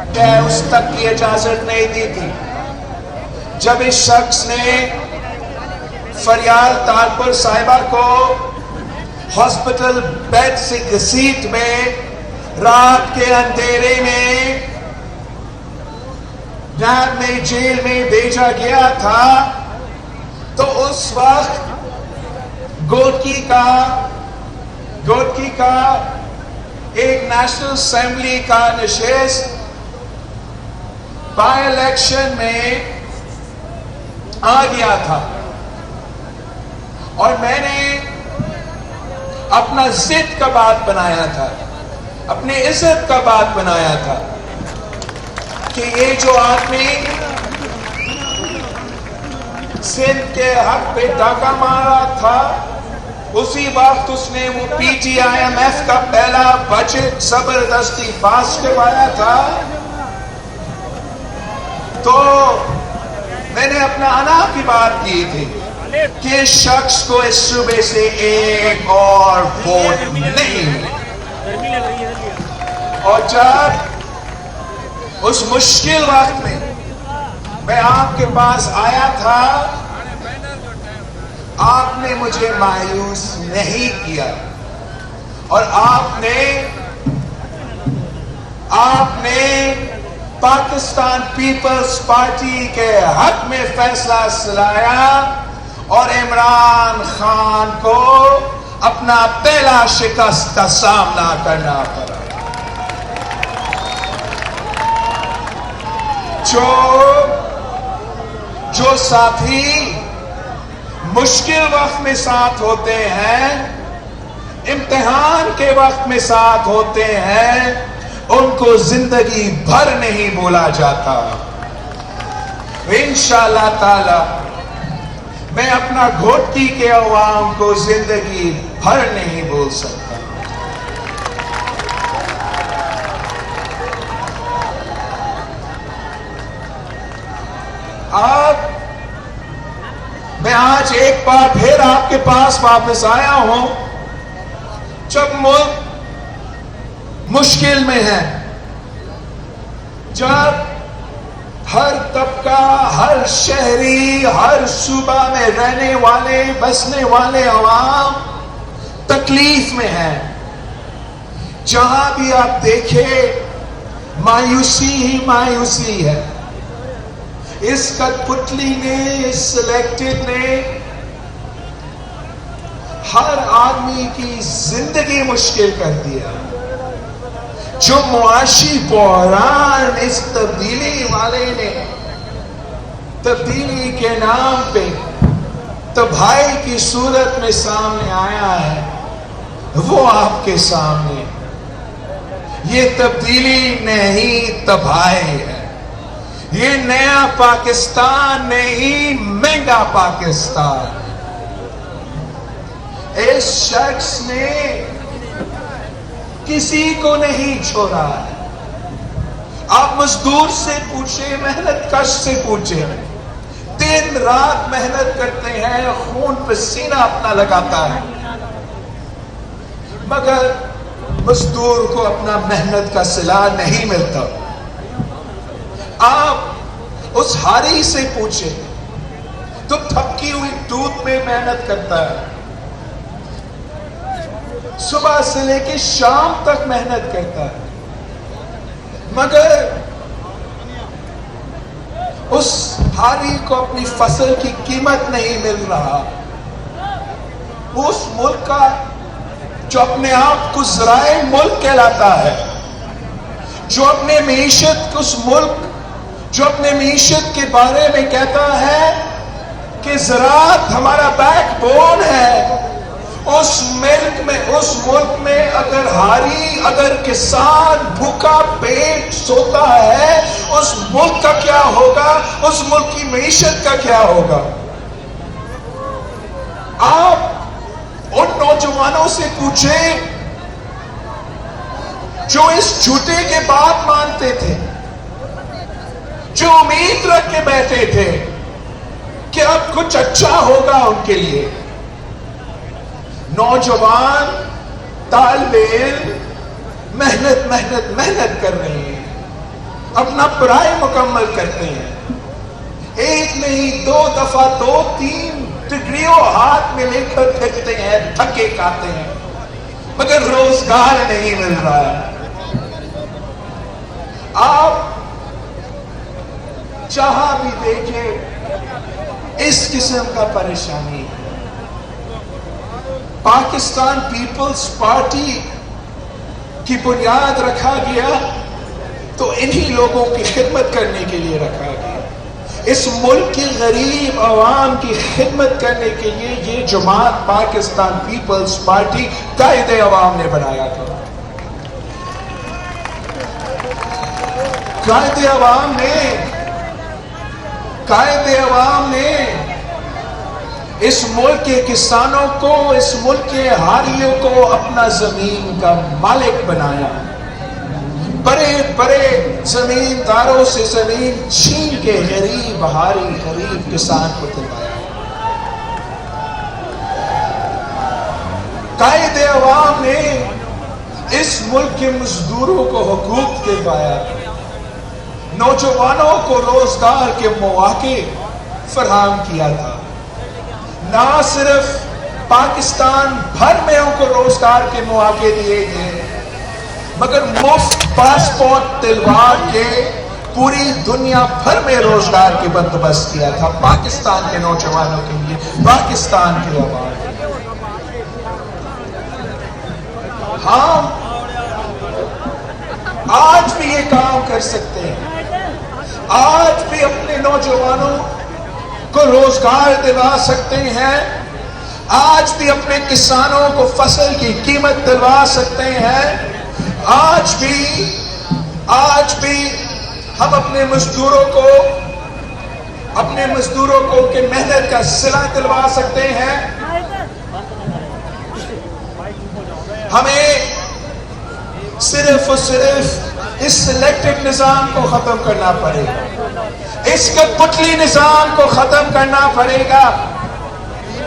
اس تک کی اجازت نہیں دی تھی. جب اس شخص نے فریال طالپور صاحبہ کو ہاسپٹل بیڈ سے گھسیٹ میں رات کے اندھیرے میں نیب میں جیل میں بھیجا گیا تھا تو اس وقت گودکی کا ایک نیشنل اسمبلی کا نشست بائی الیکشن میں آ گیا تھا اور میں نے اپنا ضد کا بات بنایا تھا, اپنی عزت کا بات بنایا تھا کہ یہ جو آدمی سندھ کے حق پہ ڈاکہ مارا تھا اسی وقت اس نے وہ PTIMF کا پہلا بجٹ زبردستی پاس کروایا تھا. تو میں نے اپنا انا کی بات کی تھی کہ اس شخص کو اس صوبے سے ایک اور ووٹ نہیں. اور جب اس مشکل وقت میں آپ کے پاس آیا تھا آپ نے مجھے مایوس نہیں کیا اور آپ نے پاکستان پیپلز پارٹی کے حق میں فیصلہ سنایا اور عمران خان کو اپنا پہلا شکست کا سامنا کرنا پڑا. جو ساتھی مشکل وقت میں ساتھ ہوتے ہیں, امتحان کے وقت میں ساتھ ہوتے ہیں, ان کو زندگی بھر نہیں بھولا جاتا. انشاءاللہ تعالی میں اپنا گھوٹی کے عوام کو زندگی بھر نہیں بھول سکتا. میں آج ایک بار پھر آپ کے پاس واپس آیا ہوں جب ملک مشکل میں ہے, جب ہر طبقہ, ہر شہری, ہر صوبہ میں رہنے والے بسنے والے عوام تکلیف میں ہیں. جہاں بھی آپ دیکھیں مایوسی ہی مایوسی ہے. اس کٹ پتلی نے, اس سلیکٹڈ نے ہر آدمی کی زندگی مشکل کر دیا. جو معاشی بحران اس تبدیلی والے نے تبدیلی کے نام پہ تباہی کی صورت میں سامنے آیا ہے وہ آپ کے سامنے. یہ تبدیلی نہیں تباہی ہے. یہ نیا پاکستان نہیں مہنگا پاکستان. اس شخص نے کسی کو نہیں چھوڑا ہے. آپ مزدور سے پوچھیں, محنت کش سے پوچھیں, دن رات محنت کرتے ہیں, خون پسینہ اپنا لگاتا ہے, مگر مزدور کو اپنا محنت کا صلہ نہیں ملتا. آپ اس ہاری سے پوچھیں تو تھکی ہوئی دودھ میں محنت کرتا ہے, صبح سے لے کے شام تک محنت کرتا ہے, مگر اس ہاری کو اپنی فصل کی قیمت نہیں مل رہا. اس ملک کا جو اپنے آپ کو ذرائع ملک کہلاتا ہے, جو اپنے معیشت اس ملک جو اپنے معیشت کے بارے میں کہتا ہے کہ زراعت ہمارا بیک بون ہے, اس ملک میں اگر کسان بھوکا پیٹ سوتا ہے, اس ملک کا کیا ہوگا, اس ملک کی معیشت کا کیا ہوگا. آپ ان نوجوانوں سے پوچھیں جو اس جھوٹے کے بات مانتے تھے, جو امید رکھ کے بیٹھے تھے کہ اب کچھ اچھا ہوگا ان کے لیے. نوجوان طالب علم محنت کر رہے ہیں, اپنا پڑھائی مکمل کرتے ہیں، ایک نہیں 2 دفعہ 2-3 ڈگریوں ہاتھ میں لے کر پھرتے ہیں، دھکے کھاتے ہیں، مگر روزگار نہیں مل رہا ہے۔ آپ جہاں بھی دیکھیں اس قسم کا پریشانی ہے۔ پاکستان پیپلز پارٹی کی بنیاد رکھا گیا تو انہی لوگوں کی خدمت کرنے کے لیے رکھا گیا، اس ملک کی غریب عوام کی خدمت کرنے کے لیے یہ جماعت پاکستان پیپلز پارٹی قائد عوام نے بنایا تھا۔ قائد عوام نے اس ملک کے کسانوں کو، اس ملک کے حاریوں کو اپنا زمین کا مالک بنایا، بڑے بڑے زمینداروں سے زمین چھین کے غریب ہاری غریب کسان کو دلوایا۔ قائد عوام نے اس ملک کے مزدوروں کو حقوق دلوایا، نوجوانوں کو روزگار کے مواقع فراہم کیا تھا۔ نہ صرف پاکستان بھر میں ان کو روزگار کے مواقع دیے گئے، مگر مفت پاسپورٹ دلوا کے پوری دنیا بھر میں روزگار کے بندوبست کیا تھا پاکستان کے نوجوانوں کے لیے، پاکستان کے عوام۔ ہم آج بھی یہ کام کر سکتے ہیں، آج بھی اپنے نوجوانوں کو روزگار دلوا سکتے ہیں، آج بھی اپنے کسانوں کو فصل کی قیمت دلوا سکتے ہیں، آج بھی ہم اپنے مزدوروں کو کہ محنت کا صلہ دلوا سکتے ہیں۔ ہمیں صرف اور صرف اس سلیکٹڈ نظام کو ختم کرنا پڑے گا، اس کٹپٹلی نظام کو ختم کرنا پڑے گا۔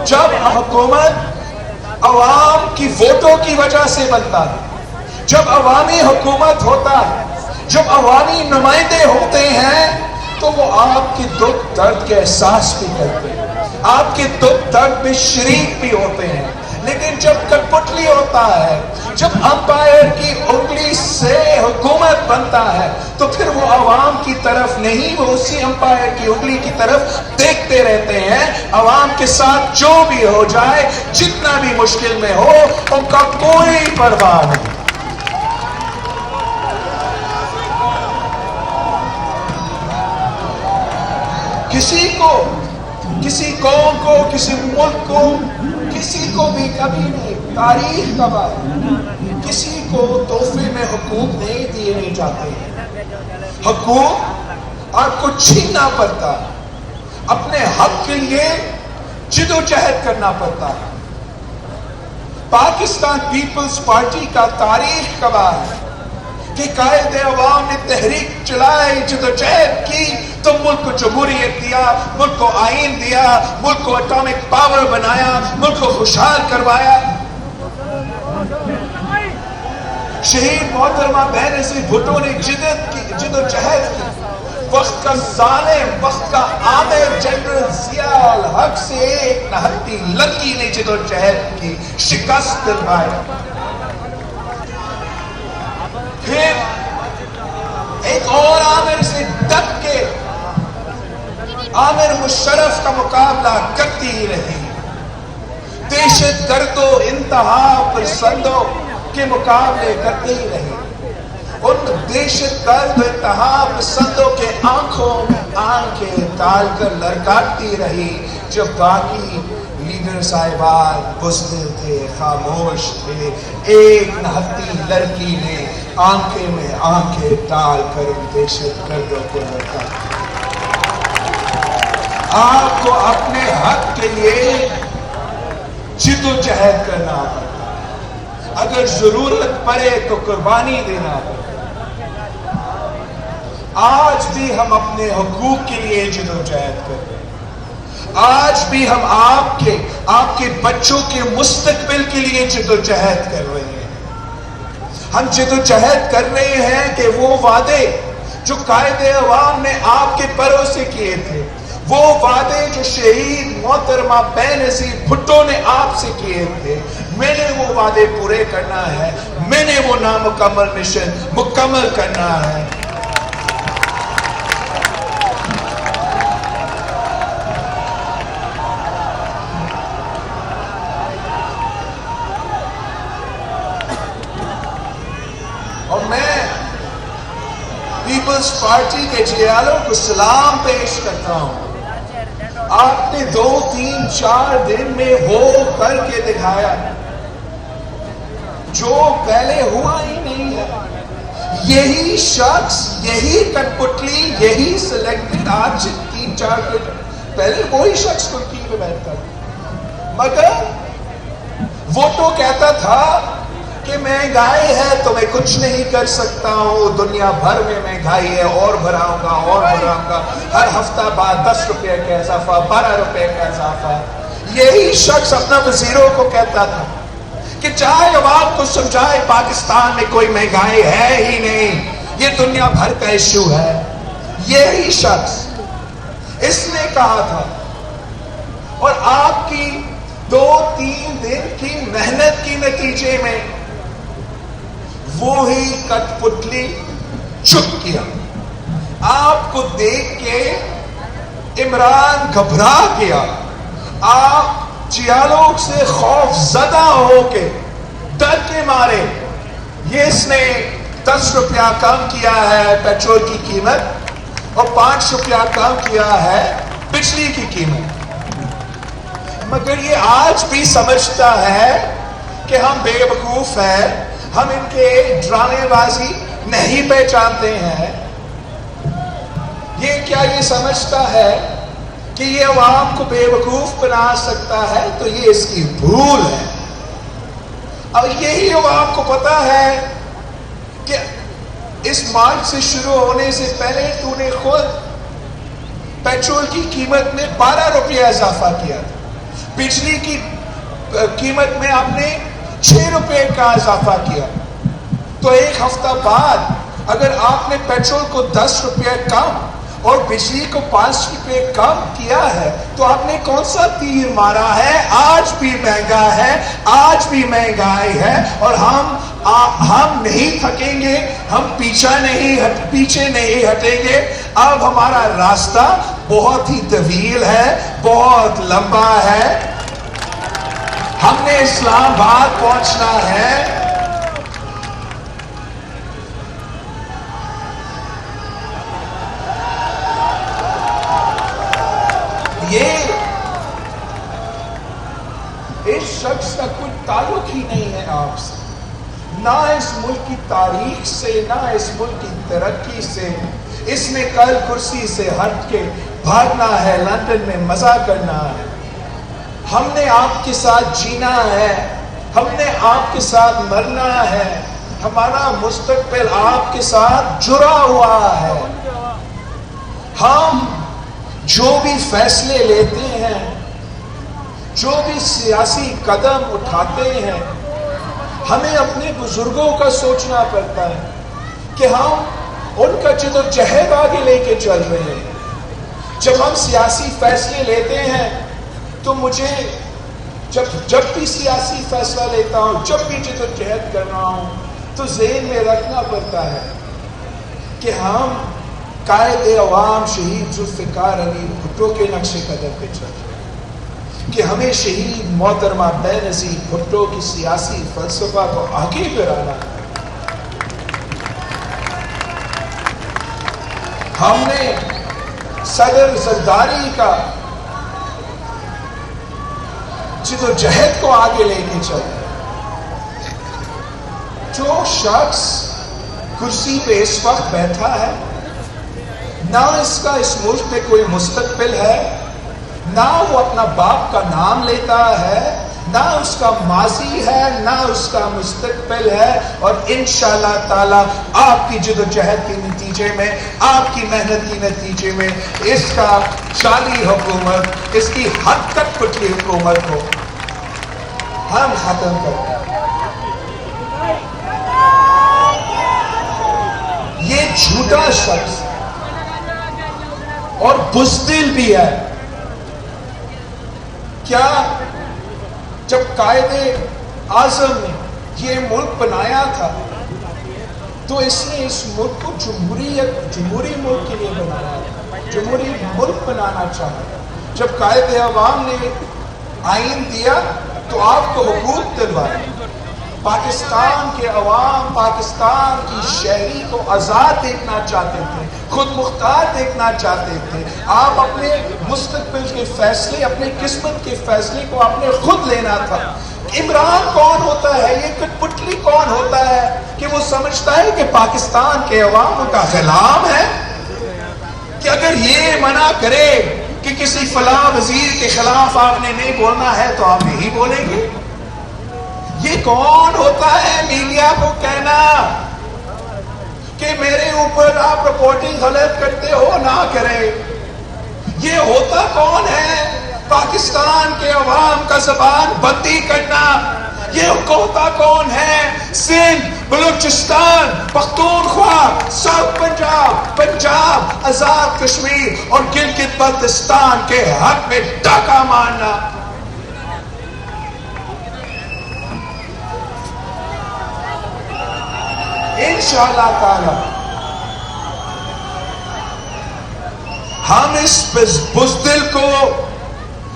جب حکومت عوام کی ووٹوں کی وجہ سے بنتا ہے، جب عوامی حکومت ہوتا ہے، جب عوامی نمائندے ہوتے ہیں، تو وہ آپ کے دکھ درد کے احساس بھی کرتے ہیں، آپ کے دکھ درد میں شریک بھی ہوتے ہیں۔ لیکن جب کٹپٹلی ہوتا ہے، جب امپائر کی انگلی سے حکومت بنتا ہے، تو پھر وہ عوام کی طرف نہیں، وہ اسی امپائر کی انگلی کی طرف دیکھتے رہتے ہیں۔ عوام کے ساتھ جو بھی ہو جائے، جتنا بھی مشکل میں ہو، ان کا کوئی پرواہ نہیں۔ کسی قوم کو، کسی ملک کو، کسی کو بھی کبھی نہیں، تاریخ گواہ کسی کو تحفے میں حقوق نہیں دیے جاتے ہیں۔ حقوق آپ کو چھیننا پڑتا ہے، اپنے حق کے لیے جدوجہد کرنا پڑتا ہے۔ پاکستان پیپلز پارٹی کا تاریخ گواہ ہے کہ قائد عوام نے تحریک چلائی، جدوجہد کی، تو ملک کو جمہوریت دیا، ملک کو آئین دیا، ملک کو اٹامک پاور بنایا، ملک کو خوشحال کروایا۔ شہید محترمہ بینظیر بھٹو نے جدوجہد کی، وقت کا ظالم، وقت کا عامر جنرل ضیاء الحق سے ایک نہتی لڑکی نے جدوجہد کی، شکست دلوائی۔ پھر ایک اور عامر سے ڈٹ کے عامر مشرف کا مقابلہ کرتی رہی، دہشت گردوں انتہا پسندوں کے مقابلے کرتی رہی، ان دہشت گرد انتہا پسندوں کے آنکھوں میں آنکھیں ڈال کر لڑکاتی رہی، جب باقی لیڈر صاحبان بزدل تھے، خاموش تھے۔ ایک نہتی لڑکی نے آنکھیں میں آنکھیں ڈال کر ان دہشت گردوں کو لڑکایا۔ آپ کو اپنے حق کے لیے جدوجہد کرنا پڑتا ہے، اگر ضرورت پڑے تو قربانی دینا پڑتا ہے۔ آج بھی ہم اپنے حقوق کے لیے جدوجہد کر رہے ہیں، آج بھی ہم آپ کے بچوں کے مستقبل کے لیے جدوجہد کر رہے ہیں۔ ہم جدوجہد کر رہے ہیں کہ وہ وعدے جو قائد عوام نے آپ کے پروں سے کیے تھے، وہ وعدے جو شہید محترمہ بینظیر بھٹو نے آپ سے کیے تھے، میں نے وہ وعدے پورے کرنا ہے، میں نے وہ نامکمل مشن مکمل کرنا ہے۔ اور میں پیپلز پارٹی کے جیالوں کو سلام پیش کرتا ہوں۔ آپ نے 2 3 4 دن میں وہ کر کے دکھایا جو پہلے ہوا ہی نہیں ہے۔ یہی شخص، یہی کٹپٹلی، یہی سلیکٹڈ آج 3 4 دن پہلے وہی شخص ترکی میں بیٹھتا تھا، مگر وہ تو کہتا تھا کہ مہنگائی ہے تو میں کچھ نہیں کر سکتا ہوں، دنیا بھر میں مہنگائی ہے، اور بڑھاؤں گا اور بڑھاؤں گا، ہر ہفتہ بعد 10 روپے کا اضافہ، 12 روپے کا اضافہ۔ یہی شخص اپنا وزیروں کو کہتا تھا کہ چاہے عوام کو سمجھائے پاکستان میں کوئی مہنگائی ہے ہی نہیں، یہ دنیا بھر کا ایشو ہے۔ یہی شخص اس نے کہا تھا، اور آپ کی 2 3 دن کی محنت کے نتیجے میں وہی کٹپٹلی چپ کیا۔ آپ کو دیکھ کے عمران گھبرا گیا، آپ جیالوں سے خوف زدہ ہو کے ڈر کے مارے یہ اس نے 10 روپیہ کم کیا ہے پیٹرول کی قیمت اور 5 روپیہ کم کیا ہے بجلی کی قیمت، مگر یہ آج بھی سمجھتا ہے کہ ہم بے وقوف ہیں، ہم ان کے ڈرامے بازی نہیں پہچانتے ہیں۔ یہ کیا یہ سمجھتا ہے کہ یہ عوام کو بے وقوف بنا سکتا ہے؟ تو یہ اس کی بھول ہے۔ اب یہی عوام کو پتا ہے کہ اس مارچ سے شروع ہونے سے پہلے تو نے خود پیٹرول کی قیمت میں 12 روپیہ اضافہ کیا تھا، بجلی کی قیمت میں آپ نے 6 روپے کا اضافہ کیا، تو ایک ہفتہ بعد اگر آپ نے پیٹرول کو 10 روپے کم اور بجلی کو 5 روپے کم کیا ہے تو آپ نے کون سا تیر مارا ہے؟ آج بھی مہنگا ہے، آج بھی مہنگائی ہے، اور ہم نہیں تھکیں گے، ہم پیچھے نہیں ہٹیں گے۔ اب ہمارا راستہ بہت ہی طویل ہے، بہت لمبا ہے، ہم نے اسلام آباد پہنچنا ہے۔ یہ اس شخص کا کوئی تعلق ہی نہیں ہے آپ سے، نہ اس ملک کی تاریخ سے، نہ اس ملک کی ترقی سے۔ اس نے کل کرسی سے ہٹ کے بھاگنا ہے، لندن میں مزہ کرنا ہے۔ ہم نے آپ کے ساتھ جینا ہے، ہم نے آپ کے ساتھ مرنا ہے، ہمارا مستقبل آپ کے ساتھ جڑا ہوا ہے۔ ہم جو بھی فیصلے لیتے ہیں، جو بھی سیاسی قدم اٹھاتے ہیں، ہمیں اپنے بزرگوں کا سوچنا پڑتا ہے کہ ہم ان کا جدوجہد آگے لے کے چل رہے ہیں۔ جب ہم سیاسی فیصلے لیتے ہیں تو مجھے جب بھی سیاسی فیصلہ لیتا ہوں، جب بھی جدوجہد کر رہا ہوں، تو ذہن میں رکھنا پڑتا ہے کہ ہم قائد عوام شہید ذوالفقار علی بھٹو کے نقش قدم پہ چل رہے ہیں، کہ ہمیں شہید محترمہ بینظیر بھٹو کی سیاسی فلسفہ کو آگے بڑھانا ہے۔ ہم نے صدر زرداری کا جدوجہد کو آگے لے کے چلنا ہے۔ جو شخص کرسی پہ اس وقت بیٹھا ہے، نہ اس کا اس ملک میں کوئی مستقبل ہے، نہ وہ اپنا باپ کا نام لیتا ہے، نہ اس کا ماضی ہے، نہ اس کا مستقبل ہے، اور انشاءاللہ تعالی آپ کی جدوجہد کے نتیجے میں، آپ کی محنت کے نتیجے میں اس کا شالی حکومت، اس کی حد تک کٹلی حکومت کو ہم ختم کرتے ہیں۔ یہ جھوٹا شخص اور بزدل بھی ہے. کیا جب قائد اعظم نے یہ ملک بنایا تھا تو اس نے اس ملک کو جمہوری ملک کے لیے بنایا تھا, جمہوری ملک بنانا چاہا. جب قائد عوام نے آئین دیا تو آپ کو حقوق دلوائے. پاکستان کے عوام پاکستان کی شہری کو آزاد دیکھنا چاہتے تھے, خود مختار دیکھنا چاہتے تھے. آپ اپنے مستقبل کے فیصلے, اپنے قسمت کے فیصلے کو آپ نے خود لینا تھا. عمران کون ہوتا ہے, یہ کٹ پتلی کون ہوتا ہے کہ وہ سمجھتا ہے کہ پاکستان کے عوام کا غلام ہے, کہ اگر یہ منع کرے کہ کسی فلاں وزیر کے خلاف آپ نے نہیں بولنا ہے تو آپ یہی بولیں گے. یہ کون ہوتا ہے میڈیا کو کہنا کہ میرے اوپر آپ رپورٹنگ غلط کرتے ہو, نہ کرے. یہ ہوتا کون ہے پاکستان کے عوام کا زبان بندی کرنا. یہ ہوتا کون ہے سندھ, بلوچستان, پختونخوا, ساؤتھ پنجاب, آزاد کشمیر اور گلگت بلتستان کے حق میں ڈاکہ مارنا. انشاءاللہ تعالی ہم اس بزدل کو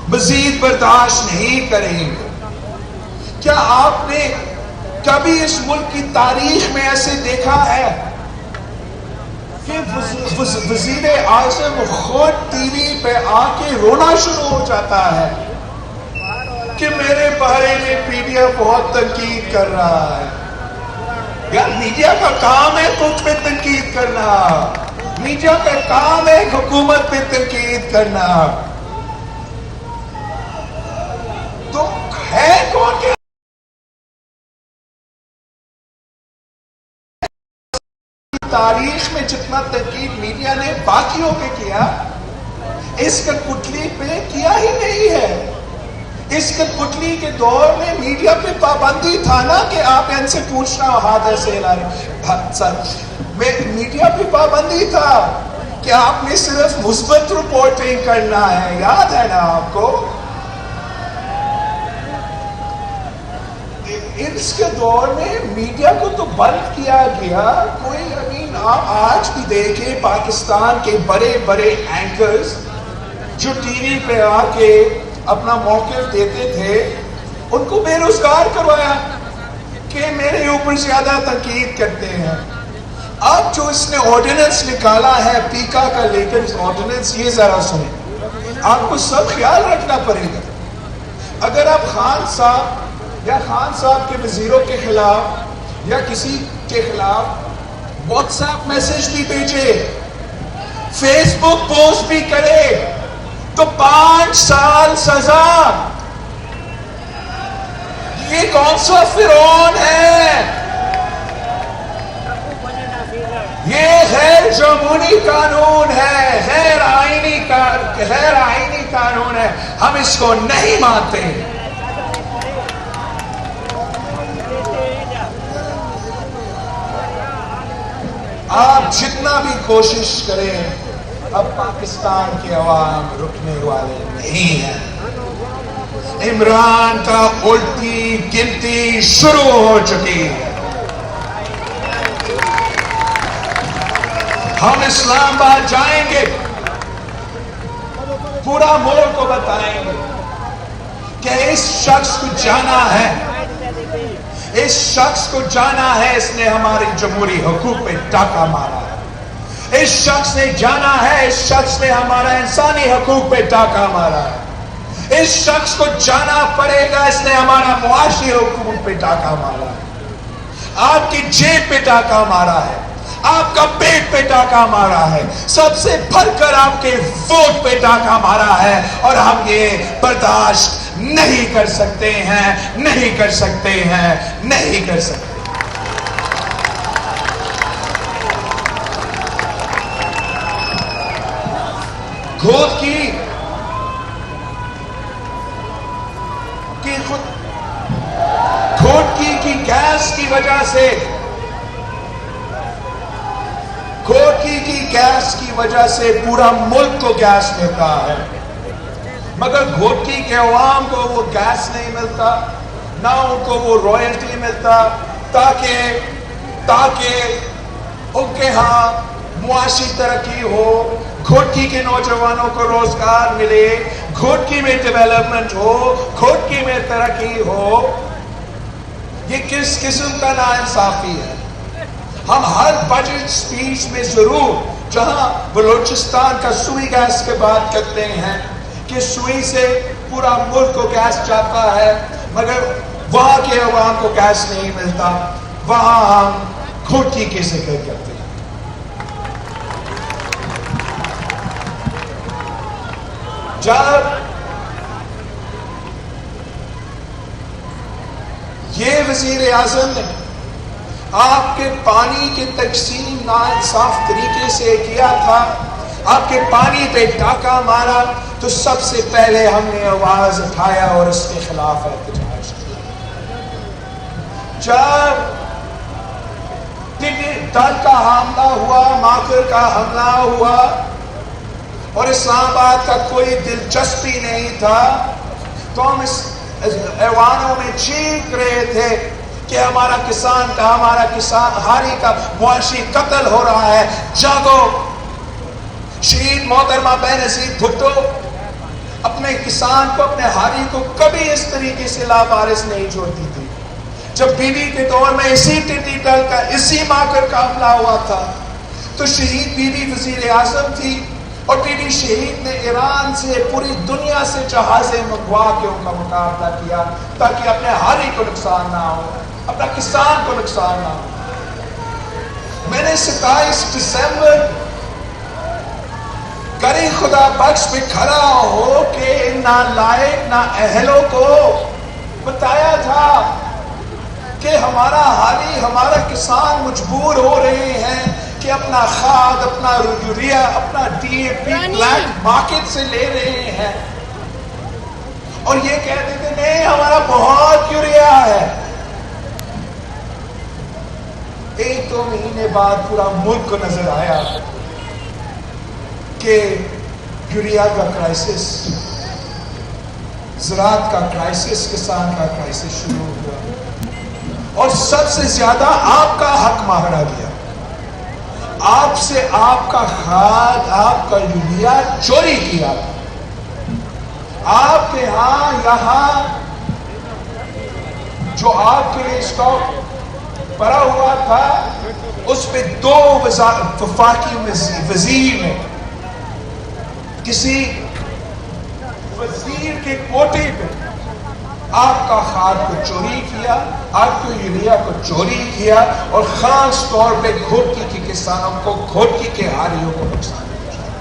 مزید برداشت نہیں کریں گے. کیا آپ نے کبھی اس ملک کی تاریخ میں ایسے دیکھا ہے کہ وزیر اعظم خود ٹی وی پہ آ کے رونا شروع ہو جاتا ہے کہ میرے بارے میں میڈیا بہت تنقید کر رہا ہے؟ یار میڈیا کا کام ہے تجھ پہ تنقید کرنا, میڈیا کا کام ہے حکومت پہ تنقید کرنا. تو ہے کون کیا تاریخ میں جتنا تنقید میڈیا نے باقیوں پہ کیا, اس کٹپتلی پہ کیا ہی نہیں ہے. اس کٹپتلی کے دور میں میڈیا پہ پابندی تھا نا کہ آپ ان سے پوچھنا ہاتھ ایسے ہلا رہے. میڈیا پہ پابندی تھا کہ آپ نے صرف مثبت رپورٹنگ کرنا ہے, یاد ہے نا آپ کو. اس کے دور میں میڈیا کو تو بند کیا گیا. کوئی آپ آج بھی دیکھیں پاکستان کے بڑے بڑے اینکرز جو ٹی وی پہ آ کے اپنا موقف دیتے تھے, ان کو بے روزگار کروایا کہ میرے اوپر زیادہ تنقید کرتے ہیں. اب جو اس نے آرڈیننس نکالا ہے پیکا کا لے کر, اس آرڈیننس یہ ذرا سنیں, آپ کو سب خیال رکھنا پڑے گا. اگر آپ خان صاحب یا خان صاحب کے وزیروں کے خلاف یا کسی کے خلاف واٹس ایپ میسج بھی بھیجے, فیس بک پوسٹ بھی کرے تو 5 سال سزا. یہ کون سا فرعون ہے؟ یہ غیر جمہوری قانون ہے, غیر آئینی قانون ہے. ہم اس کو نہیں مانتے. آپ جتنا بھی کوشش کریں, اب پاکستان کے عوام رکنے والے نہیں ہیں. عمران کا الٹی گنتی شروع ہو چکی ہے. ہم اسلام آباد جائیں گے, پورا ملک کو بتائیں گے کہ اس شخص کو جانا ہے, اس شخص کو جانا ہے, اس نے ہماری جمہوری حقوق پہ ڈاکہ مارا ہے. اس شخص نے جانا ہے, اس شخص نے ہمارا انسانی حقوق پہ ڈاکہ مارا ہے. اس شخص کو جانا پڑے گا, اس نے ہمارا معاشی حقوق پہ ڈاکہ مارا ہے. آپ کی جیب پہ ڈاکہ مارا ہے, آپ کا پیٹ پہ ڈاکہ مارا ہے, سب سے بڑھ کر آپ کے ووٹ پہ ڈاکہ مارا ہے. اور ہم یہ برداشت نہیں کر سکتے ہیں, نہیں کر سکتے ہیں, نہیں کر سکتے. کھود کی گیس کی وجہ سے کی گیس کی وجہ سے پورا ملک کو گیس ملتا ہے، مگر گھوٹکی کے عوام کو وہ گیس نہیں ملتا، نہ ان کو وہ رائلٹی ملتا تاکہ ان کے ہاں معاشی ترقی ہو، گھوٹکی کے نوجوانوں کو روزگار ملے، گھوٹکی میں ڈیولپمنٹ ہو، گھوٹکی میں ترقی ہو۔ یہ کس قسم کا ناانصافی ہے؟ ہم ہر بجٹ سپیچ میں ضرور جہاں بلوچستان کا سوئی گیس کے بات کرتے ہیں کہ سوئی سے پورا ملک کو گیس جاتا ہے، مگر وہاں کے عوام کو گیس نہیں ملتا، وہاں ہم گھوٹکی کے ذکر کرتے ہیں۔ جب یہ وزیر اعظم نے آپ کے پانی کی تقسیم ناانصاف طریقے سے کیا تھا، آپ کے پانی پہ ڈاکہ مارا، تو سب سے پہلے ہم نے آواز اٹھایا اور اس کے خلاف احتجاج کیا۔ جب ڈر کا حملہ ہوا، ماکر کا حملہ ہوا اور اسلام آباد کا کوئی دلچسپی نہیں تھا، تو ہم اس ایوانوں میں چیخ رہے تھے کہ ہمارا کسان ہاری کا معاشی قتل ہو رہا ہے، جاگو۔ شہید محترمہ بینظیر بھٹو اپنے کسان کو، اپنے ہاری کو کبھی اس طریقے سے لاوارث نہیں چھوڑتی تھی۔ جب بی بی کے دور میں اسی ٹڈی دل کا، اسی ماکر کا حملہ ہوا تھا، تو شہید بی بی وزیر اعظم تھی، اور بی بی شہید نے ایران سے، پوری دنیا سے جہازیں منگوا کے ان کا مقابلہ کیا تاکہ اپنے ہاری کو نقصان نہ ہو، اپنا کسان کو نقصان نہ ہو۔ میں نے 27 دسمبر کرے خدا بخش پہ کھڑا ہو کے نالائق نااہلوں کو بتایا تھا کہ ہمارا حالی، ہمارا کسان مجبور ہو رہے ہیں کہ اپنا کھاد، اپنا یوریا، اپنا D A P black market سے لے رہے ہیں، اور یہ کہتے تھے نہیں ہمارا بہت یوریا ہے۔ 1-2 مہینے بعد پورا ملک کو نظر آیا کہ یوریا کا کرائسس، زراعت کا کرائسس، کسان کا کرائسس شروع ہوا، اور سب سے زیادہ آپ کا حق مارا گیا۔ آپ سے آپ کا کھاد، آپ کا یوریا چوری کیا۔ آپ کے ہاں یہاں جو آپ کے لیے اسٹاک پڑا ہوا تھا، اس پہ 2 وفاقی وزیر نے کسی وزیر کے کوٹے پہ آپ کا کھاد کو چوری کیا، آپ کے یوریا کو چوری کیا، اور خاص طور پہ گھوٹکی کے کسانوں کو، گھوٹکی کے ہاریوں کو نقصان پہنچایا۔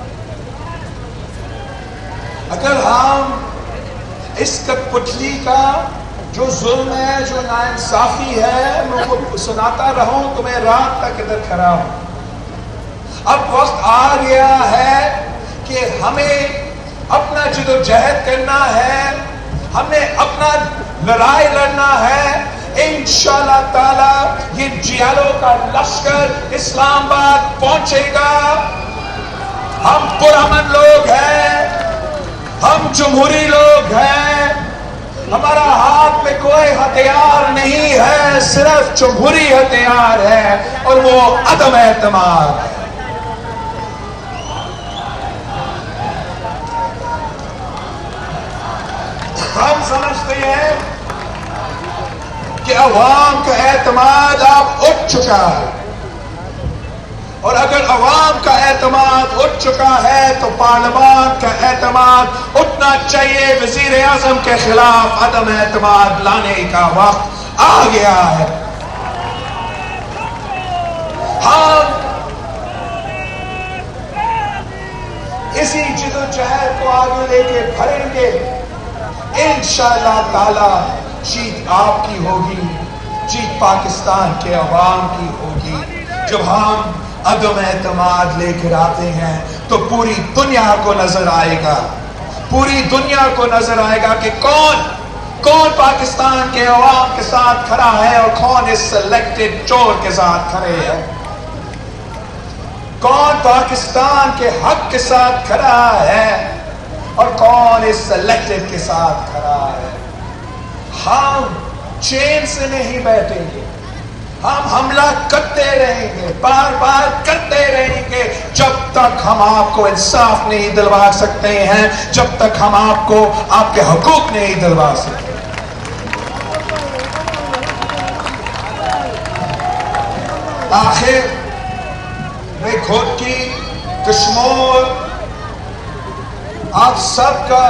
اگر ہم اس کٹپٹلی کا جو ظلم ہے، جو ناانصافی ہے، میں وہ سناتا رہوں تو میں رات تک ادھر کھڑا ہوں۔ اب وقت آ گیا ہے کہ ہمیں اپنا جدوجہد کرنا ہے، ہمیں اپنا لڑائی لڑنا ہے۔ انشاءاللہ تعالی یہ جیالوں کا لشکر اسلام آباد پہنچے گا۔ ہم پرامن لوگ ہیں، ہم جمہوری لوگ ہیں، ہمارا ہاتھ میں کوئی ہتھیار نہیں ہے، صرف جمہوری ہتھیار ہے، اور وہ عدم اعتماد۔ ہم سمجھتے ہیں کہ عوام کا اعتماد اب اٹھ چکا ہے، اور اگر عوام کا اعتماد اٹھ چکا ہے تو پارلیمان کا اعتماد اٹھنا چاہیے۔ وزیر اعظم کے خلاف عدم اعتماد لانے کا وقت آ گیا ہے۔ ہم اسی جدوجہد کو آگے لے کے بڑھیں گے۔ انشاءاللہ تعالی جیت آپ کی ہوگی، جیت پاکستان کے عوام کی ہوگی۔ جب ہم عدم اعتماد لے کر آتے ہیں تو پوری دنیا کو نظر آئے گا، پوری دنیا کو نظر آئے گا کہ کون پاکستان کے عوام کے ساتھ کھڑا ہے اور کون اس سلیکٹڈ چور کے ساتھ کھڑے ہیں۔ کون پاکستان کے حق کے ساتھ کھڑا ہے اور کون اس سلیکٹڈ کے ساتھ کھڑا ہے. ہم چین سے نہیں بیٹھیں گے, ہم حملہ کرتے رہیں گے, بار بار کرتے رہیں گے, جب تک ہم آپ کو انصاف نہیں دلوا سکتے ہیں, جب تک ہم آپ کو آپ کے حقوق نہیں دلوا سکتے. آخر میں خود کی کشمول آپ سب کا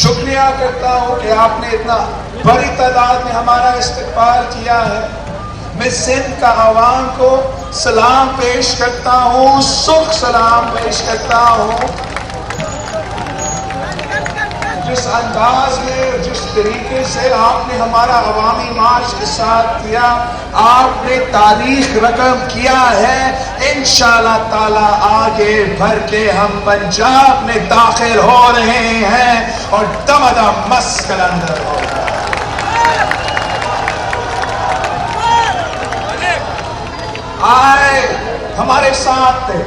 شکریہ کرتا ہوں کہ آپ نے اتنا بڑی تعداد میں ہمارا استقبال کیا ہے. میں سندھ کا عوام کو سلام پیش کرتا ہوں, سرخ سلام پیش کرتا ہوں. جس انداز میں, جس طریقے سے آپ نے ہمارا عوامی مارچ کے ساتھ کیا, آپ نے تاریخ رقم کیا ہے. انشاءاللہ تعالی آگے بڑھ کے ہم پنجاب میں داخل ہو رہے ہیں اور دمدم مست کلندر ہو رہا ہے. آئے ہمارے ساتھ تھے,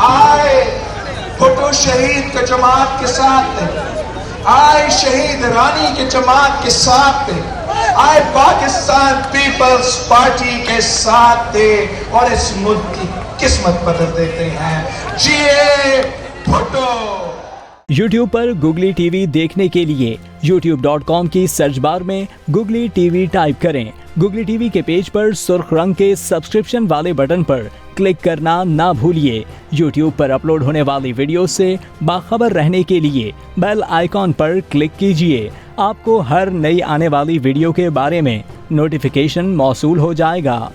آئے بھٹو شہید کے جماعت کے ساتھ تھے, آئے شہید رانی کے جماعت کے ساتھ تھے, آئے پاکستان پیپلز پارٹی کے ساتھ تھے اور اس ملک کی قسمت بدل دیتے ہیں. جیے بھٹو. یوٹیوب پر گوگلی ٹی وی دیکھنے کے لیے youtube.com کی سرچ بار میں گوگلی ٹی وی ٹائپ کریں. گوگلی ٹی وی کے پیج پر سرخ رنگ کے سبسکرپشن والے بٹن پر کلک کرنا نہ بھولیے. یوٹیوب پر اپلوڈ ہونے والی ویڈیو سے باخبر رہنے کے لیے بیل آئیکن پر کلک کیجیے. آپ کو ہر نئی آنے والی ویڈیو کے بارے میں نوٹیفیکیشن موصول ہو جائے گا.